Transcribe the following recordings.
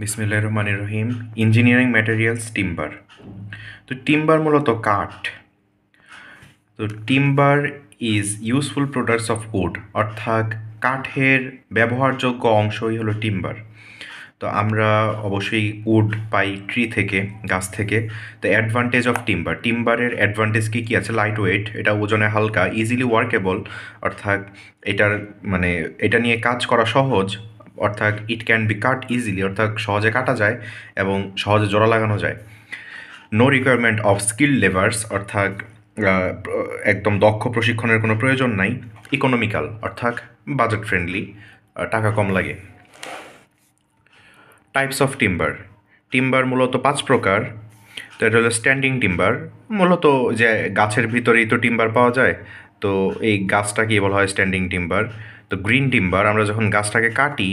বিসমিল্লাহির রহমানির রহিম। Engineering materials timber. তো টিম্বার মূলত কাঠ। তো timber is useful products of wood, অর্থাৎ কাঠের ব্যবহারযোগ্য অংশই হলো টিম্বার। তো আমরা অবশ্যই উড পাই ট্রি থেকে, গাছ থেকে। তো অ্যাডভান্টেজ অফ টিম্বার, টিম্বারের অ্যাডভান্টেজ কী কী আছে? লাইট ওয়েট, এটা ওজনে হালকা, ইজিলি ওয়ার্কেবল, অর্থাৎ এটার মানে এটা নিয়ে কাজ করা সহজ, অর্থাৎ it can be cut easily, অর্থাৎ সহজে কাটা যায় এবং সহজে জোড়া লাগানো যায়। No requirement of skilled labours, অর্থাৎ একদম দক্ষ প্রশিক্ষণের কোনো প্রয়োজন নাই। ইকোনমিক্যাল, অর্থাৎ বাজেট ফ্রেন্ডলি, টাকা কম লাগে। টাইপস অফ টিম্বার, টিম্বার মূলত 5 প্রকার। তো এটা হলো স্ট্যান্ডিং টিম্বার, মূলত যে গাছের ভিতরেই তো টিম্বার পাওয়া যায়, তো এই গাছটাকেই বলা হয় স্ট্যান্ডিং টিম্বার। তো গ্রিন টিম্বার, আমরা যখন গাছটাকে কাটি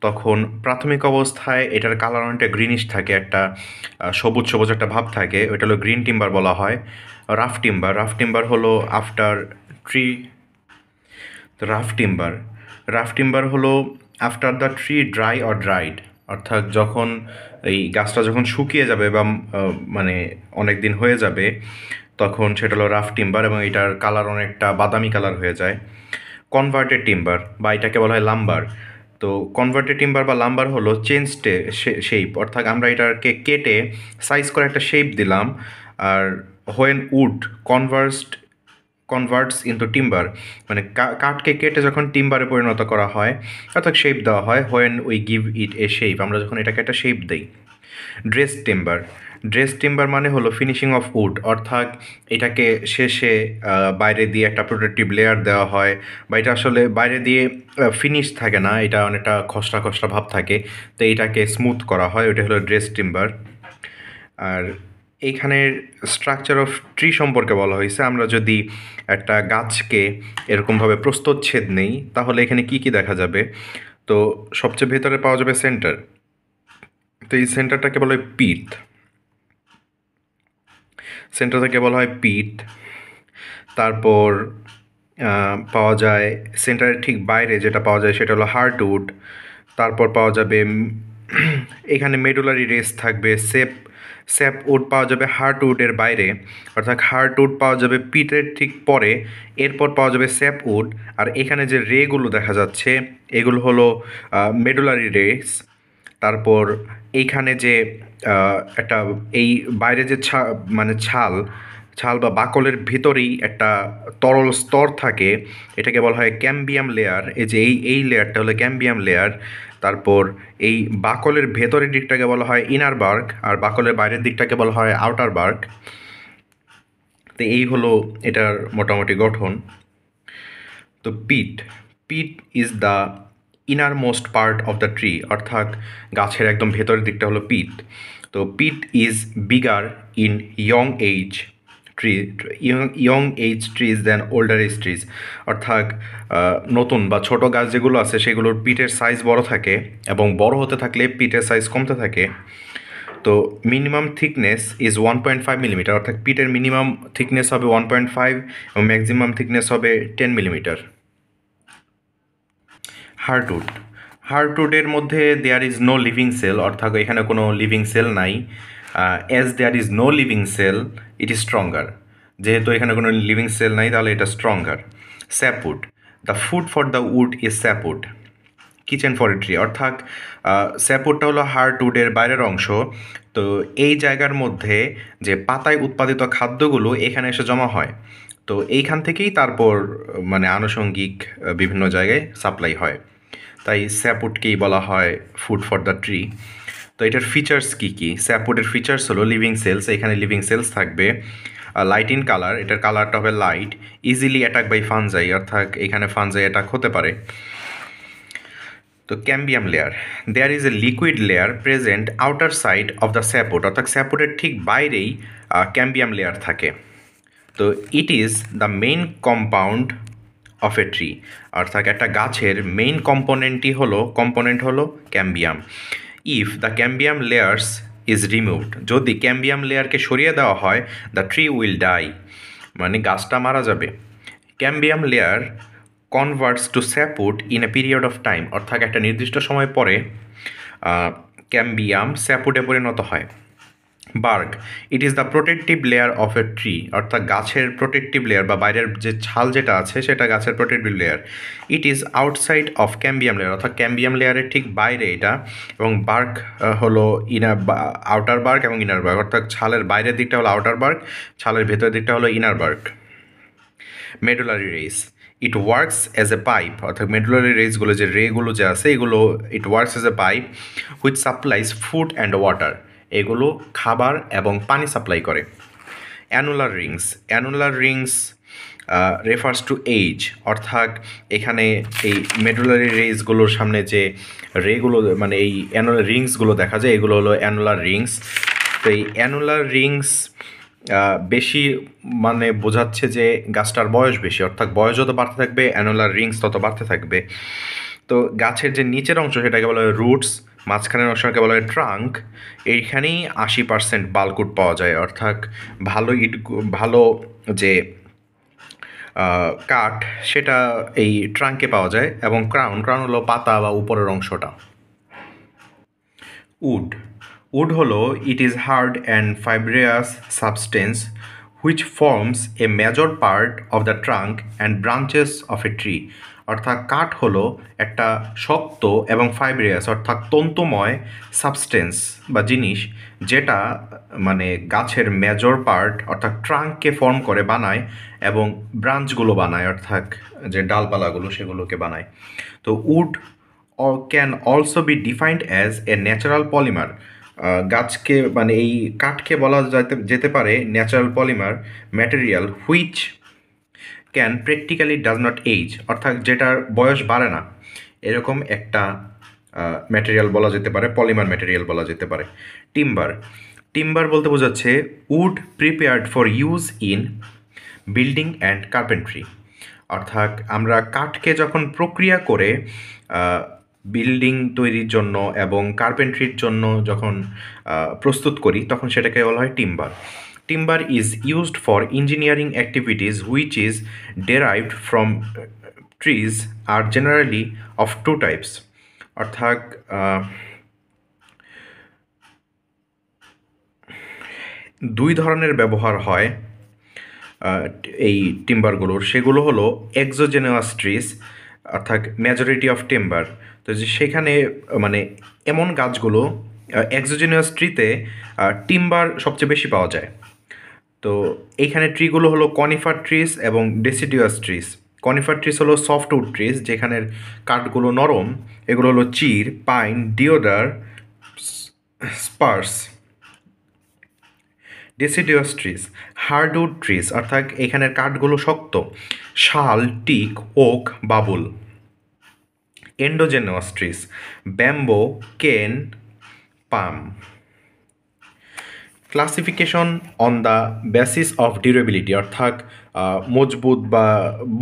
তখন প্রাথমিক অবস্থায় এটার কালার অনেকটা গ্রিনিশ থাকে, একটা সবুজ সবুজ একটা ভাব থাকে, ওইটা হলো গ্রিন টিম্বার বলা হয়। রাফ টিম্বার, রাফ টিম্বার হলো আফটার ট্রি। তো রাফ টিম্বার হলো after the tree dry or dried, অর্থাৎ যখন এই গাছটা যখন শুকিয়ে যাবে বা মানে অনেক দিন হয়ে যাবে, তখন সেটা হলো রাফ টিম্বার এবং এটার কালার অনেকটা বাদামি কালার হয়ে যায়। কনভার্টেড টিম্বার বা এটাকে বলা হয় লাম্বার। তো কনভার্টেড টিম্বার বা লাম্বার হলো চেঞ্জড শেপ, অর্থাৎ আমরা এটাকে কেটে সাইজ করে একটা শেপ দিলাম। আর when wood converts into timber, মানে কাঠকে কেটে যখন টিম্বারে পরিণত করা হয়, অর্থাৎ শেপ দেওয়া হয়, when we give it A shape, আমরা যখন এটাকে একটা শেপ দিই। ড্রেস টিম্বার, ড্রেস টিম্বার মানে হলো ফিনিশিং অফ উড, অর্থাৎ এটাকে শেষে বাইরে দিয়ে একটা প্রোটেক্টিভ লেয়ার দেওয়া হয়, বা এটা আসলে বাইরে দিয়ে ফিনিশ থাকে না, এটা অনেকটা খসড়া খসড়া ভাব থাকে, তো এটাকে স্মুথ করা হয়, ওটা হলো ড্রেস টিম্বার। আর এইখানের স্ট্রাকচার অফ ট্রি সম্পর্কে বলা হয়েছে, আমরা যদি একটা গাছকে এরকমভাবে প্রস্থচ্ছেদ নেই তাহলে এখানে কি কি দেখা যাবে? তো সবচেয়ে ভেতরে পাওয়া যাবে সেন্টার, তো এই সেন্টারটাকে বলা হয় পিট, সেন্টারটাকে বলা হয় পিট। তারপর পাওয়া যায় সেন্টারের ঠিক বাইরে যেটা পাওয়া যায় সেটা হলো হার্টউড। তারপর পাওয়া যাবে এখানে মেডুলারি রেস থাকবে, স্যাপউড পাওয়া যাবে হার্টউডের বাইরে, অর্থাৎ হার্টউড পাওয়া যাবে পিটের ঠিক পরে, এরপর পাওয়া যাবে স্যাপউড। আর এখানে যে রেগুলো দেখা যাচ্ছে এগুলো হলো মেডুলারি রেস। তারপর এইখানে যে একটা এই বাইরে যে মানে ছাল ছাল বা বাকলের ভিতরেই একটা তরল স্তর থাকে, এটাকে বলা হয় ক্যাম্বিয়াম লেয়ার। এই যে এই লেয়ারটা হলো ক্যাম্বিয়াম লেয়ার। তারপর এই বাকলের ভেতরের দিকটাকে বলা হয় ইনার বার্ক, আর বাকলের বাইরের দিকটাকে বলা হয় আউটার বার্ক। তো এই হলো এটার মোটামুটি গঠন। তো pith, pith is the innermost part of the tree, অর্থাৎ গাছের একদম ভেতরের দিকটা হলো পিট। তো pith is bigger in young age tree, young age trees than older age trees, অর্থাৎ নতুন বা ছোট গাছ যেগুলো আছে সেগুলোর পিটের সাইজ বড় থাকে এবং বড় হতে থাকলে পিটের সাইজ কমতে থাকে। তো মিনিমাম থিকনেস ইজ 1.5 মিলিমিটার, অর্থাৎ পিটের মিনিমাম থিকনেস হবে 1.5 এবং ম্যাক্সিমাম থিকনেস হবে 10 মিলিমিটার। হার্টউড, হার্টউডের মধ্যে there is no living cell, অর্থাৎ এখানে কোনো লিভিং সেল নাই। As there is no living cell it is stronger, যেহেতু এখানে কোনো লিভিং সেল নাই তাহলে এটা stronger. Sapwood, the food for the wood is sapwood, kitchen for a tree, অর্থাৎ স্যাপউডটা হলো হার্টউডের বাইরের অংশ। তো এই জায়গার মধ্যে যে পাতায় উৎপাদিত খাদ্যগুলো এখানে এসে জমা হয়, তো এইখান থেকেই তারপর মানে আনুষঙ্গিক বিভিন্ন জায়গায় সাপ্লাই হয়, তাই স্যাপউডকেই বলা হয় ফুড ফর দ্য ট্রি। তো এটার ফিচার্স কী কী? স্যাপউডের ফিচার্স হলো লিভিং সেলস, এখানে লিভিং সেলস থাকবে। লাইট ইন কালার, এটার কালারটা হবে light. Easily attack by fungi, অর্থাৎ এখানে ফানজাই অ্যাটাক হতে পারে। তো cambium layer, there is a liquid layer present outer side of the sapwood, অর্থাৎ স্যাপউডের ঠিক বাইরেই ক্যাম্বিয়াম লেয়ার থাকে। তো it is the main compound of a tree, অর্থাৎ একটা গাছের মেইন কম্পোনেন্ট হলো ক্যাম্বিয়াম। If the ক্যাম্বিয়াম layers is removed, যদি ক্যাম্বিয়াম লেয়ারকে সরিয়ে দেওয়া হয়, দ্য ট্রি উইল ডাই, মানে গাছটা মারা যাবে। Cambium layer converts to sapwood in a period of time, অর্থাৎ একটা নির্দিষ্ট সময় পরে ক্যাম্বিয়াম স্যাপুটে পরিণত হয়। Bark, it is the protective layer of a tree, অর্থাৎ গাছের প্রোটেক্টিভ লেয়ার বা বাইরের যে ছাল যেটা আছে সেটা গাছের protective layer. It is outside of ক্যাম্বিয়াম layer, অর্থাৎ ক্যাম্বিয়াম লেয়ারের ঠিক বাইরে এটা। এবং বার্ক হলো ইনার আউটার বার্ক এবং ইনার বার্ক, অর্থাৎ ছালের বাইরের দিকটা হলো আউটার বার্ক, ছালের ভেতরের দিকটা হলো inner bark. Medullary rays, it works as a pipe, অর্থাৎ মেডুলারি রেসগুলো যে রেগুলো যে আছে এগুলো it works as a pipe which supplies food and water, এগুলো খাবার এবং পানি সাপ্লাই করে। Annular rings, annular rings refers to age, অর্থাৎ এখানে এই মেডুলারি রেসগুলোর সামনে যে রেগুলো মানে এই অ্যানুলার রিংসগুলো দেখা যায় এগুলো হলো অ্যানুলার রিংস। তো এই অ্যানুলার রিংস বেশি মানে বোঝাচ্ছে যে গাছটার বয়স বেশি, অর্থাৎ বয়স যত বাড়তে থাকবে অ্যানুলার রিংস তত বাড়তে থাকবে। তো গাছের যে নিচের অংশ সেটাকে বলা হয় রুটস, মাঝখানের অংশটাকে বলা হয় ট্রাঙ্ক। এইখানেই 80% বাল্কউড পাওয়া যায়, অর্থাৎ ভালো ভালো যে কাঠ সেটা এই ট্রাঙ্কে পাওয়া যায়। এবং ক্রাউন, ক্রাউন হলো পাতা বা উপরের অংশটা। উড, উড হলো it is hard and fibrous substance which forms a major part of the trunk and branches of a tree, অর্থাৎ কাঠ হলো একটা শক্ত এবং ফাইব্রিয়াস অর্থাৎ তন্তুময় সাবস্টেন্স বা জিনিস যেটা মানে গাছের মেজর পার্ট অর্থাৎ ট্রাঙ্ককে ফর্ম করে বানায় এবং ব্রাঞ্চগুলো বানায় অর্থাৎ যে ডালপালাগুলো সেগুলোকে বানায়। তো wood can also be defined as a natural polymer, গাছকে মানে এই কাঠকে বলা যেতে পারে natural polymer material which can practically does not age, অর্থাৎ যেটার বয়স বাড়ে না এরকম একটা ম্যাটেরিয়াল বলা যেতে পারে, পলিমার ম্যাটেরিয়াল বলা যেতে পারে। টিম্বার, টিম্বার বলতে বোঝাচ্ছে wood prepared for use in building and carpentry, অর্থাৎ আমরা কাঠকে যখন প্রক্রিয়া করে বিল্ডিং তৈরির জন্য এবং কার্পেন্ট্রির জন্য যখন প্রস্তুত করি তখন সেটাকে বলা হয় timber. Timber is used for engineering activities which is derived from trees are generally of two types, অর্থাৎ দুই ধরনের ব্যবহার হয় এই টিম্বারগুলোর, সেগুলো হলো এক্সোজেনাস ট্রিজ অর্থাৎ মেজরিটি অফ টিম্বার। তো যে সেখানে মানে এমন গাছগুলো এক্সোজেনাস ট্রিতে টিম্বার সবচেয়ে বেশি পাওয়া যায়। তো এইখানে ট্রিগুলো হলো কনিফার ট্রিস এবং ডেসিডিয়াস ট্রিস। কনিফার ট্রিস হলো সফটউড ট্রিস যেখানের কাঠগুলো নরম, এগুলো হলো চির, পাইন, ডিওডার, স্পার্স। ডেসিডিয়াস ট্রিস হার্ডউড ট্রিস, অর্থাৎ এখানের কাঠগুলো শক্ত, sal, teak, oak, babul. Endogenous trees bamboo, cane, palm. Classification on the basis of durability, অর্থাৎ মজবুত বা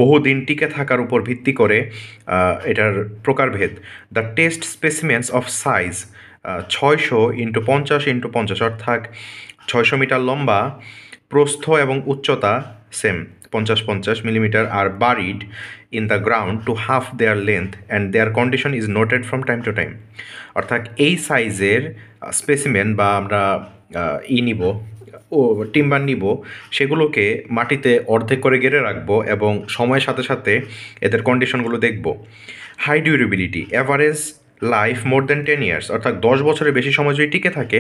বহুদিন টিকে থাকার উপর ভিত্তি করে এটার প্রকারভেদ। The test specimens of size 600x50x50, অর্থাৎ 600 মিটার লম্বা, প্রস্থ এবং উচ্চতা সেম 50-50 মিলিমিটার, আর buried in the ground to half their length and their condition is noted from time to time, অর্থাৎ এই সাইজের স্পেসিমেন বা আমরা নিব ও টিম্বার নিব সেগুলোকে মাটিতে অর্ধেক করে গেড়ে রাখবো এবং সময়ের সাথে সাথে এদের কন্ডিশনগুলো দেখব। High durability average life more than 10 years, অর্থাৎ 10 বছরের বেশি সময় যদি টিকে থাকে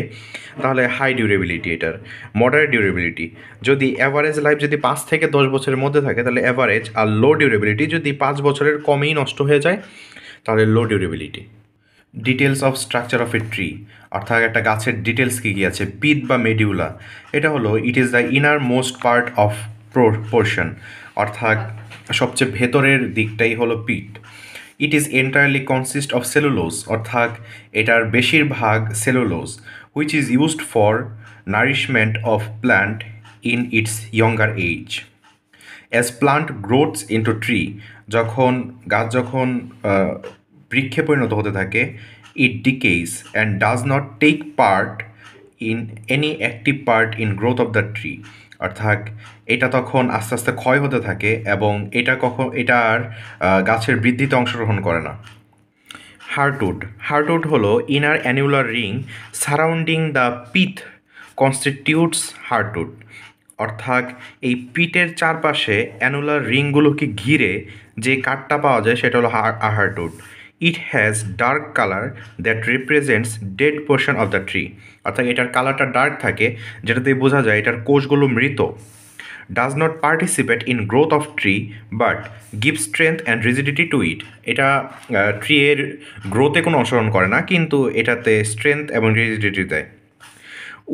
তাহলে হাই ডিউরেবিলিটি এটার। মডারেট ডিউরেবিলিটি, যদি অ্যাভারেজ লাইফ যদি 5 থেকে 10 বছরের মধ্যে থাকে তাহলে অ্যাভারেজ, আর লো ডিউরেবিলিটি যদি 5 বছরের কমেই নষ্ট হয়ে যায় তাহলে low durability. Details of structure of a tree, অর্থাৎ একটা গাছের ডিটেলস কী কী আছে। পিট বা মেডিউলা, এটা হলো it is the inner most part of portion, অর্থাৎ সবচেয়ে ভেতরের দিকটাই হলো pith. It is entirely consist of cellulose, অর্থাৎ এটার বেশিরভাগ cellulose, which is used for nourishment of plant in its younger age. As plant growths into tree, যখন গাছ যখন বৃক্ষে পরিণত হতে থাকে, it decays and does not take part in any active part in growth of the tree, অর্থাৎ এটা তখন আস্তে আস্তে ক্ষয় হতে থাকে এবং এটা আর গাছের বৃদ্ধিতে অংশগ্রহণ করে না। হার্টউড হার্টউড হলো inner annular ring surrounding the pith constitutes heartwood, অর্থাৎ এই পিটের চারপাশে অ্যানুলার রিংগুলোকে ঘিরে যে কাঠটা পাওয়া যায় সেটা হলো heartwood. It has dark colour that represents dead portion of the tree, অর্থাৎ এটার কালারটা ডার্ক থাকে যেটাতে বোঝা যায় এটার কোষগুলো মৃত। Does not participate in growth of tree but give strength and rigidity to it. এটা ট্রি এর গ্রোথে কোনো অংশগ্রহণ করে না, কিন্তু এটাতে স্ট্রেংথ এবং রিজিডিটি দেয়।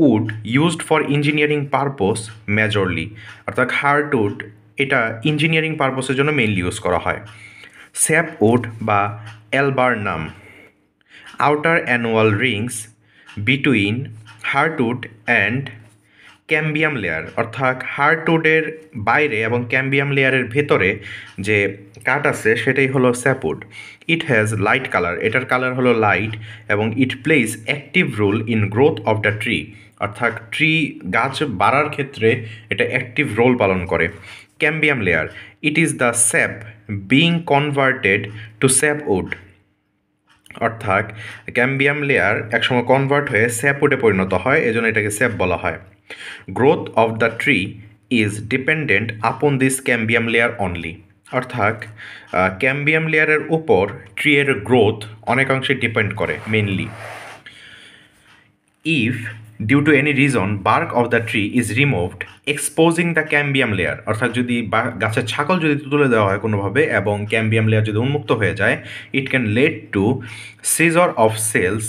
Wood used for engineering purpose majorly, অর্থাৎ হার্টউড এটা ইঞ্জিনিয়ারিং পারপোসের জন্য মেইনলি ইউজ করা হয়। স্যাপ উড বা alburnum, outer annual rings between heartwood and cambium layer, অর্থাৎ হার্টউডের বাইরে এবং ক্যাম্বিয়াম লেয়ারের ভেতরে যে কাঠ আছে সেটাই হলো sapwood. It has light colour, এটার কালার হলো লাইট, এবং it plays active role in growth of the tree, অর্থাৎ ট্রি গাছ বাড়ার ক্ষেত্রে এটা অ্যাক্টিভ রোল পালন করে। Cambium layer, it is the sap being converted to sapwood, অর্থাৎ ক্যাম্বিয়াম লেয়ার একসময় কনভার্ট হয়ে স্যাপউডে পরিণত হয়, এজন্য এটাকে স্যাপ বলা হয়। Growth of the tree is dependent আপন দিস ক্যাম্বিয়াম লেয়ার অনলি, অর্থাৎ ক্যাম্বিয়াম লেয়ারের উপর ট্রি এর গ্রোথ অনেকাংশে ডিপেন্ড করে mainly. If due to any reason bark of the tree is removed exposing the cambium layer, অর্থাৎ যদি গাছের ছাকল যদি তুলে দেওয়া হয় কোনোভাবে এবং ক্যাম্বিয়াম লেয়ার যদি উন্মুক্ত হয়ে যায়, it can lead to seizure of cells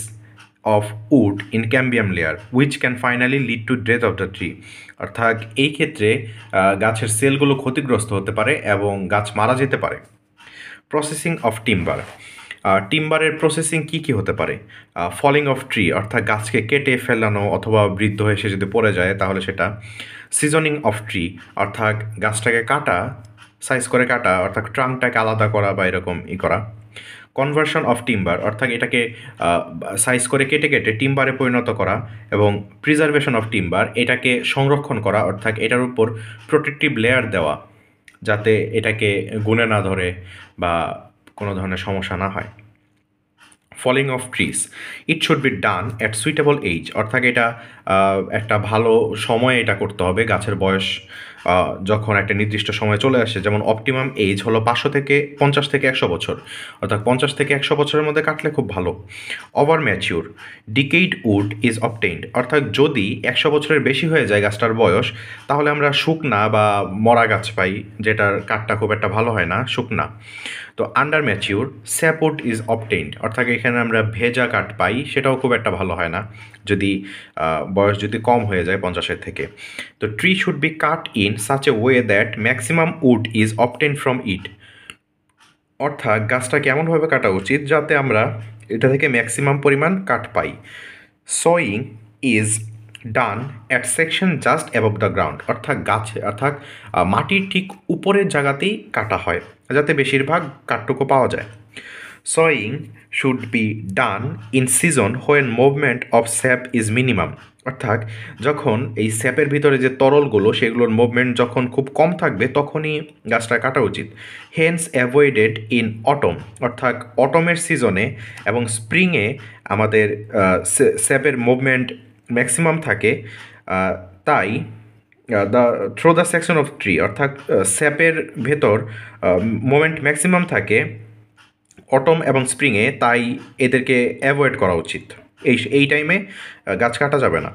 of wood in cambium layer which can finally lead to death of the tree, অর্থাৎ এই ক্ষেত্রে গাছের সেলগুলো ক্ষতিগ্রস্ত হতে পারে এবং গাছ মারা যেতে পারে। প্রসেসিং অফ টিম্বার, টিম্বারের প্রসেসিং কী কী হতে পারে? ফলিং অফ ট্রি, অর্থাৎ গাছকে কেটে ফেলানো অথবা বৃদ্ধ হয়ে সে যদি পড়ে যায় তাহলে সেটা। সিজনিং অফ ট্রি, অর্থাৎ গাছটাকে কাটা, সাইজ করে কাটা, অর্থাৎ ট্রাঙ্কটাকে আলাদা করা বা এরকম করা। কনভার্সন অফ টিম্বার, অর্থাৎ এটাকে সাইজ করে কেটে কেটে টিম্বারে পরিণত করা। এবং প্রিজার্ভেশন অফ টিম্বার, এটাকে সংরক্ষণ করা, অর্থাৎ এটার উপর প্রোটেক্টিভ লেয়ার দেওয়া যাতে এটাকে গুনে না ধরে বা কোনো ধরনের সমস্যা না হয়। Falling of trees, it should be done at suitable age, অর্থাৎ এটা একটা ভালো সময়ে এটা করতে হবে। গাছের বয়স যখন একটা নির্দিষ্ট সময় চলে আসে, যেমন অপটিমাম এজ হলো 50 থেকে 100 বছর, অর্থাৎ 50 থেকে 100 বছরের মধ্যে কাটলে খুব ভালো। Over mature decayed wood is obtained, অর্থাৎ যদি 100 বছরের বেশি হয়ে যায় গাছটার বয়স, তাহলে আমরা শুকনা বা মরা গাছ পাই যেটার কাঠটা খুব একটা ভালো হয় না, শুকনা। তো under mature sapwood is obtained, অর্থাৎ এখানে আমরা ভেজা কাঠ পাই, সেটাও খুব একটা ভালো হয় না যদি বয়স যদি কম হয়ে যায় 50-এর থেকে। তো tree should be cut in such a way that maximum wood is obtain from it, অর্থাৎ গাছটাকে এমনভাবে কাটা উচিত যাতে আমরা এটা থেকে ম্যাক্সিমাম পরিমাণ কাঠ পাই। Sawing is done at section just above the ground, অর্থাৎ মাটির ঠিক উপরের জায়গাতেই কাটা হয় যাতে বেশিরভাগ কাঠটুকু পাওয়া যায়। Sawing should be done in season when movement of sap is minimum, অর্থাৎ যখন এই স্যাপের ভিতরে যে তরলগুলো সেগুলোর মুভমেন্ট যখন খুব কম থাকবে তখনই গাছটা কাটা উচিত। হেন্স অ্যাভয়েডেড ইন অটম, অর্থাৎ অটমের সিজনে এবং স্প্রিংয়ে আমাদের স্যাপের মুভমেন্ট ম্যাক্সিমাম থাকে, তাই through the section of tree, অর্থাৎ স্যাপের ভেতর মোমেন্ট ম্যাক্সিমাম থাকে অটম এবং স্প্রিংয়ে, তাই এদেরকে অ্যাভয়েড করা উচিত। এই টাইমে গাছ কাটা যাবে না।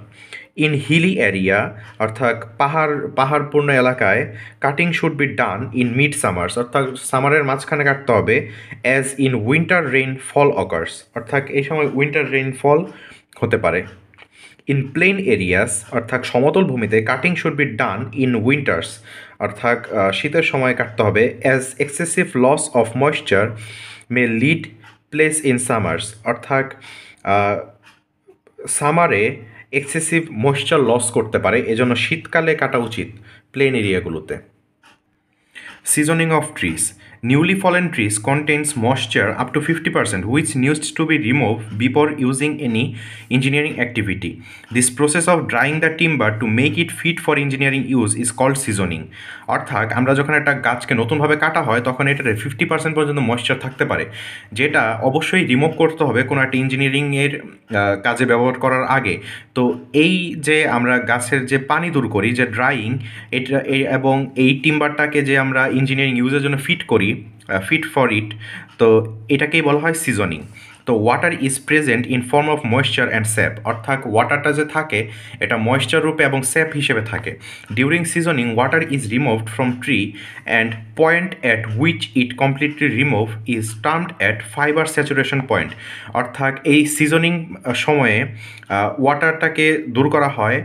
ইন হিলি এরিয়া, অর্থাৎ পাহাড়পূর্ণ এলাকায় cutting should be done in mid summers, অর্থাৎ সামারের মাঝখানে কাটতে হবে। As in winter rain fall occurs, অর্থাৎ এই সময় উইন্টার রেইনফল হতে পারে। ইন প্লেন এরিয়াস, অর্থাৎ সমতল ভূমিতে cutting should be done in winters, অর্থাৎ শীতের সময় কাটতে হবে। As excessive loss of moisture may lead place in summers, অর্থাৎ সামারে এক্সেসিভ ময়েশ্চার লস করতে পারে, এজন্য শীতকালে কাটা উচিত প্লেন এরিয়াগুলোতে। Seasoning of trees, Newly fallen trees contains moisture up to 50%, which needs to be removed before using any engineering activity. This process of drying the timber to make it fit for engineering use is called seasoning. অর্থাৎ আমরা যখন একটা গাছকে নতুনভাবে কাটা হয় তখন এটাতে 50% পর্যন্ত ময়েশ্চার থাকতে পারে, যেটা অবশ্যই রিমুভ করতে হবে কোনো একটা ইঞ্জিনিয়ারিংয়ের কাজে ব্যবহার করার আগে। তো এই যে আমরা গাছের যে পানি দূর করি, যে ড্রাইং, এটা এবং এই টিম্বারটাকে যে আমরা ইঞ্জিনিয়ারিং ইউজের জন্য ফিট ফর ইট, তো এটাকেই বলা হয় সিজনিং। তো water is present in form of moisture and sap, অর্থাৎ ওয়াটারটা যে থাকে এটা ময়েশ্চার রূপে এবং স্যাপ হিসেবে থাকে। During seasoning water is removed from tree and point at which it completely remove is termed at fibre saturation point. অর্থাৎ এই সিজনিং সময়ে ওয়াটারটাকে দূর করা হয়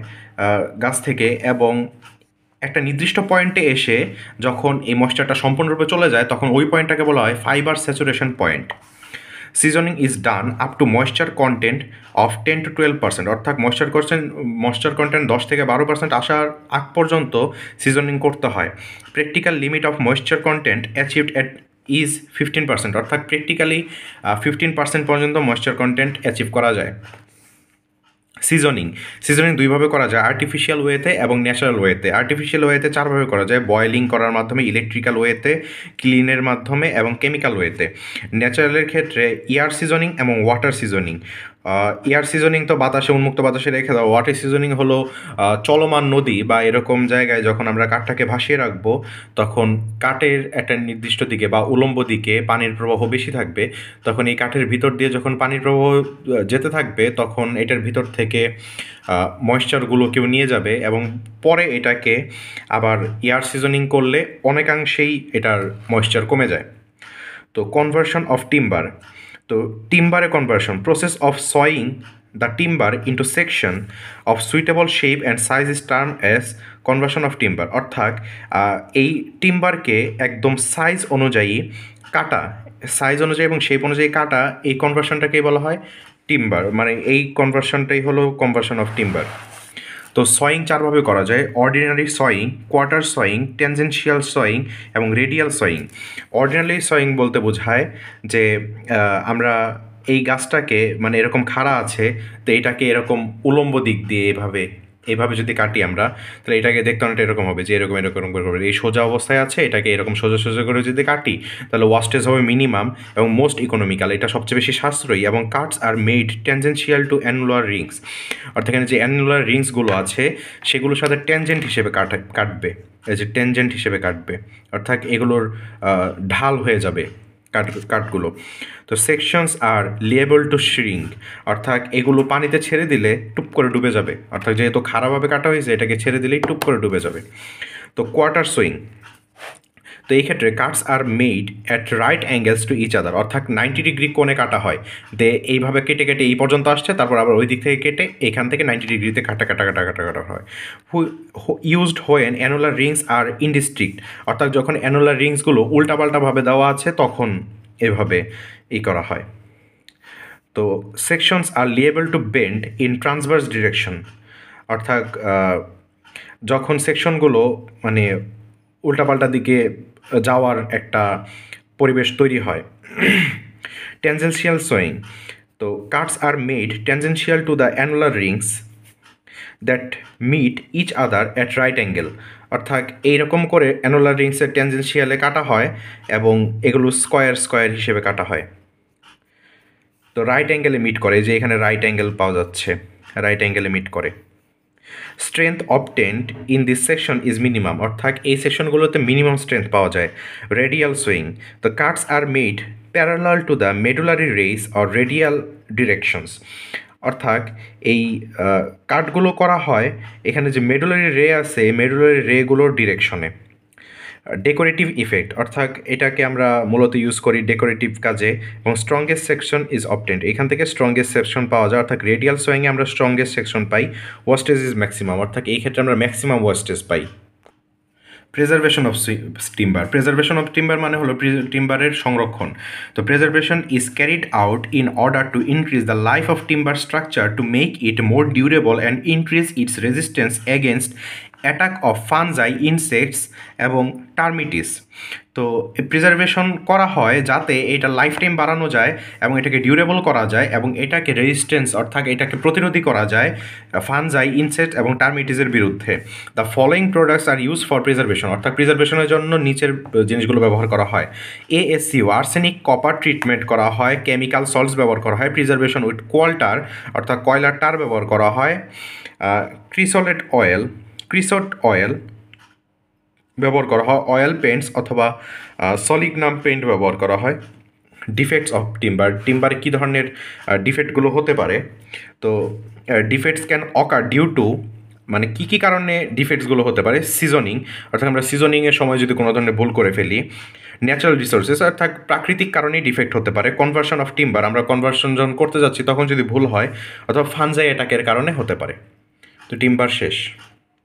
গাছ থেকে, এবং একটা নির্দিষ্ট পয়েন্টে এসে যখন এই ময়েশ্চারটা সম্পূর্ণরূপে চলে যায় তখন ওই পয়েন্টটাকে বলা হয় fibre saturation point. Seasoning is done up to moisture content of 10 to 12%, অর্থাৎ ময়েশ্চার কন্টেন্ট 10 থেকে 12% আসার আগ পর্যন্ত সিজনিং করতে হয়। Practical limit of moisture content achieved at is 15%, অর্থাৎ প্র্যাকটিক্যালি 15% পর্যন্ত ময়েশ্চার কন্টেন্ট অ্যাচিভ করা যায়। সিজনিং দুইভাবে করা যায়, আর্টিফিশিয়াল ওয়েতে এবং ন্যাচারাল ওয়েতে। আর্টিফিশিয়াল ওয়েতে চারভাবে করা যায়, বয়েলিং করার মাধ্যমে, ইলেকট্রিক্যাল ওয়েতে, ক্লিনের মাধ্যমে এবং কেমিক্যাল ওয়েতে। ন্যাচারালের ক্ষেত্রে এয়ার সিজনিং এবং ওয়াটার সিজনিং। এয়ার সিজনিং তো বাতাসে, উন্মুক্ত বাতাসে রেখে দাও। ওয়াটার সিজনিং হলো চলমান নদী বা এরকম জায়গায় যখন আমরা কাঠটাকে ভাসিয়ে রাখবো তখন কাঠের একটা নির্দিষ্ট দিকে বা উলম্ব দিকে পানির প্রবাহ বেশি থাকবে, তখন এই কাঠের ভিতর দিয়ে যখন পানির প্রবাহ যেতে থাকবে তখন এটার ভিতর থেকে ময়েশ্চারগুলো কেউ নিয়ে যাবে এবং পরে এটাকে আবার এয়ার সিজনিং করলে অনেকাংশেই এটার ময়েশ্চার কমে যায়। তো কনভার্সন অফ টিম্বার, তো টিম্বারে conversion, process of sawing the timber into section of suitable shape and size is term as conversion of timber. অর্থাৎ এই টিম্বারকে একদম সাইজ অনুযায়ী কাটা, সাইজ অনুযায়ী এবং শেপ অনুযায়ী কাটা, এই কনভার্সনটাকেই বলা হয় টিম্বার, মানে এই কনভার্সনটাই হলো কনভার্সন অফ টিম্বার। তো সয়িং চারভাবে করা যায়, অর্ডিনারি সয়িং, কোয়ার্টার সয়িং, ট্যানজেনশিয়াল সয়িং এবং রেডিয়াল সয়িং। অর্ডিনারি সয়িং বলতে বোঝায় যে আমরা এই গাছটাকে, মানে এরকম খাড়া আছে, তো এটাকে এরকম উলম্ব দিক দিয়ে এভাবে যদি কাটি আমরা, তাহলে এটাকে দেখতে অনেকটা এরকম হবে যে এরকম করে এই সোজা অবস্থায় আছে, এটাকে এরকম সোজা করে যদি কাটি তাহলে ওয়াস্টেজ হবে মিনিমাম এবং মোস্ট ইকোনমিক্যাল, এটা সবচেয়ে বেশি সাশ্রয়ী। এবং cuts are made tangential to annular rings, অর্থাৎ এখানে যে অ্যানুলার রিংসগুলো আছে সেগুলোর সাথে ট্যানজেন্ট হিসেবে কাটবে, এই যে ট্যানজেন্ট হিসেবে কাটবে, অর্থাৎ এগুলোর ঢাল হয়ে যাবে কাঠগুলো। তো sections are liable two shrink, অর্থাৎ এগুলো পানিতে ছেড়ে দিলে টুপ করে ডুবে যাবে, অর্থাৎ যেহেতু খারাপভাবে কাটা হয়েছে এটাকে ছেড়ে দিলেই টুপ করে ডুবে যাবে। তো কোয়ার্টার সুইং, তো এই ক্ষেত্রে cuts are made at right angles to each other, অর্থাৎ 90 ডিগ্রি কোণে কাটা হয়, এইভাবে কেটে এই পর্যন্ত আসছে, তারপর আবার ওই দিক থেকে কেটে এখান থেকে 90 ডিগ্রিতে কাটা হয়। ইউজড হোয়েন অ্যানুলার রিংস আর ইনডিস্ট্রিক্ট, অর্থাৎ যখন অ্যানুলার রিংসগুলো উল্টাপাল্টাভাবে দেওয়া আছে তখন এভাবে করা হয়। তো sections are liable to bend in transverse direction, অর্থাৎ যখন সেকশনগুলো মানে উল্টাপাল্টা দিকে যাওয়ার একটা পরিবেশ তৈরি হয়। ট্যানজেনশিয়াল সোয়িং, তো cuts are made tangential to the annular rings that meet each other at right angle, অর্থাৎ এইরকম করে অ্যানুলার রিংসের ট্যানজেনশিয়ালে কাটা হয় এবং এগুলো স্কোয়ার হিসেবে কাটা হয়। তো রাইট অ্যাঙ্গেলে মিট করে, যে এখানে রাইট অ্যাঙ্গেল পাওয়া যাচ্ছে, রাইট অ্যাঙ্গেলে মিট করে। Strength obtained in this section is minimum, অর্থাৎ এই সেকশনগুলোতে মিনিমাম স্ট্রেংথ পাওয়া যায়। Radial sawing, the cuts are made parallel to the medullary rays or radial directions, অর্থাৎ এই কাটগুলো করা হয় এখানে যে মেডুলারি রে আছে মেডুলারি রেগুলোর ডিরেকশনে। ডেকোরেটিভ ইফেক্ট, অর্থাৎ এটাকে আমরা মূলত ইউজ করি ডেকোরেটিভ কাজে। এবং স্ট্রংগেস্ট সেকশন ইজ অবটেন্ড, এখান থেকে স্ট্রংগেস্ট সেকশন পাওয়া যায়, অর্থাৎ রেডিয়াল সোয়িংয়ে আমরা স্ট্রংগেস্ট সেকশন পাই। ওয়েস্টেজ ইজ ম্যাক্সিমাম, অর্থাৎ এই ক্ষেত্রে আমরা ম্যাক্সিমাম ওয়েস্টেজ পাই। প্রেজারভেশন অফ টিম্বার মানে হলো টিম্বারের সংরক্ষণ। তো preservation is carried out in order to increase the life of timber structure to make it more durable and increase its resistance against attack of fungi, insects এবং termites. তো preservation করা হয় যাতে এটা লাইফ টাইম বাড়ানো যায় এবং এটাকে ডিউরেবল করা যায় এবং এটাকে রেজিস্ট্যান্স অর্থাৎ এটাকে প্রতিরোধী করা যায় ফানজাই, ইনসেক্ট এবং টার্মিটিসের বিরুদ্ধে। The following products are use for preservation, অর্থাৎ প্রিজার্ভেশনের জন্য নিচের জিনিসগুলো ব্যবহার করা হয়। এএসসিউ, আর্সেনিক কপার ট্রিটমেন্ট করা হয়, কেমিক্যাল সল্টস ব্যবহার করা হয়, প্রিজার্ভেশন উইথ কোয়াল্টার অর্থাৎ কয়লার টার ব্যবহার করা হয়, ক্রিসট অয়েল ব্যবহার করা হয়, অয়েল পেন্টস অথবা সলিগনাম পেন্ট ব্যবহার করা হয়। ডিফেক্টস অফ টিম্বারে কী ধরনের ডিফেক্টগুলো হতে পারে? তো defects can occur due to, মানে কী কী কারণে ডিফেক্টসগুলো হতে পারে? সিজনিং, অর্থাৎ আমরা সিজনিংয়ের সময় যদি কোনো ধরনের ভুল করে ফেলি। ন্যাচারাল রিসোর্সেস, অর্থাৎ প্রাকৃতিক কারণেই ডিফেক্ট হতে পারে। কনভার্সন অফ টিম্বার, আমরা কনভার্সন যখন করতে যাচ্ছি তখন যদি ভুল হয়, অথবা ফানজাই অ্যাটাকের কারণে হতে পারে। তো টিম্বার শেষ।